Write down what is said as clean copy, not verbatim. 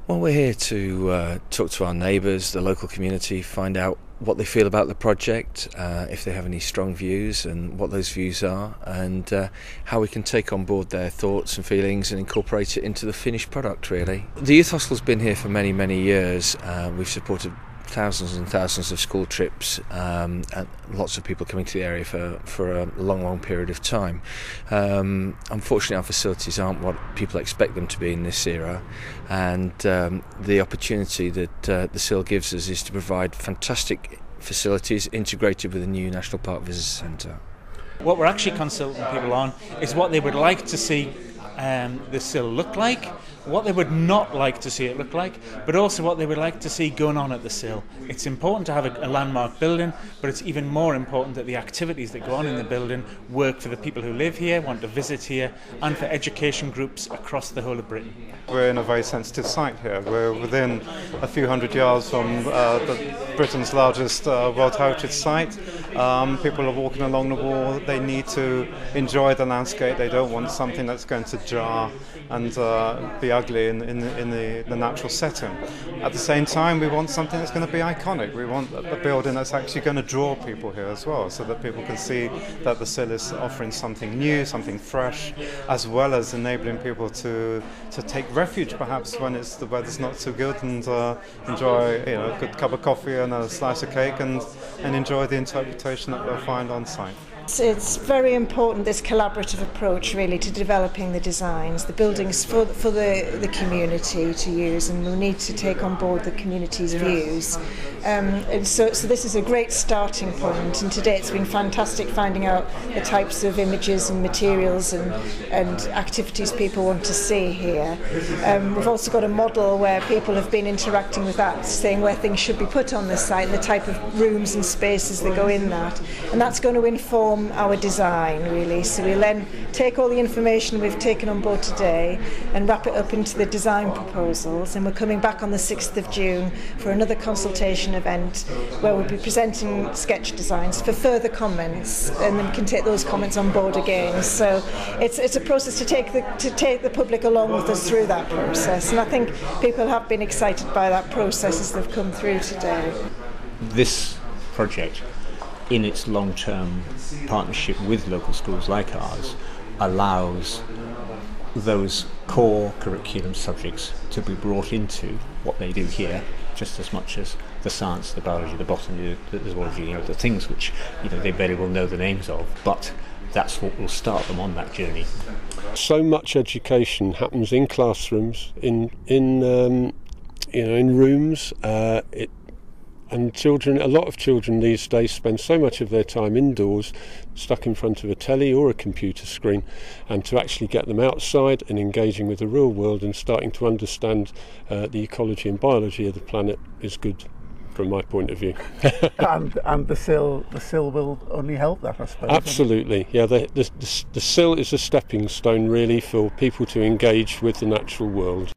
Well, we're here to talk to our neighbours, the local community, find out what they feel about the project, if they have any strong views and what those views are, and how we can take on board their thoughts and feelings and incorporate it into the finished product, really. The youth hostel's been here for many, many years. We've supported thousands and thousands of school trips, and lots of people coming to the area for a long period of time. Unfortunately, our facilities aren't what people expect them to be in this era, and the opportunity that the Sill gives us is to provide fantastic facilities integrated with a new National Park Visitor Centre. What we're actually consulting people on is what they would like to see the Sill look like, what they would not like to see it look like, but also what they would like to see going on at the Sill. It's important to have a landmark building, but it's even more important that the activities that go on in the building work for the people who live here, want to visit here, and for education groups across the whole of Britain. We're in a very sensitive site here. We're within a few hundred yards from Britain's largest World Heritage Site. People are walking along the wall. They need to enjoy the landscape. They don't want something that's going to jar and be ugly in the natural setting. At the same time, we want something that's going to be iconic. We want a building that's actually going to draw people here as well, so that people can see that the Sill is offering something new, something fresh, as well as enabling people to take refuge perhaps when the weather's not so good, and enjoy a good cup of coffee and a slice of cake, and enjoy the interpretation that they'll find on site. It's very important, this collaborative approach really to developing the designs, the buildings for the community to use, and we need to take on board the community's views. And so this is a great starting point, and today it's been fantastic finding out the types of images and materials and activities people want to see here. We've also got a model where people have been interacting with that, saying where things should be put on the site and the type of rooms and spaces that go in that, and that's going to inform our design really. So we'll then take all the information we've taken on board today and wrap it up into the design proposals, and we're coming back on the 6th of June for another consultation event where we'll be presenting sketch designs for further comments, and then we can take those comments on board again. So it's a process to take the public along with us through that process, and I think people have been excited by that process as they've come through today. This project, in its long-term partnership with local schools like ours, allows those core curriculum subjects to be brought into what they do here, just as much as the science, the biology, the botany, the zoology, the things which they very well know the names of, but that's what will start them on that journey. So much education happens in classrooms, in rooms. And a lot of children these days spend so much of their time indoors, stuck in front of a telly or a computer screen, and to actually get them outside and engaging with the real world and starting to understand the ecology and biology of the planet is good from my point of view. and the Sill will only help that, I suppose. Absolutely, yeah. The Sill is a stepping stone really for people to engage with the natural world.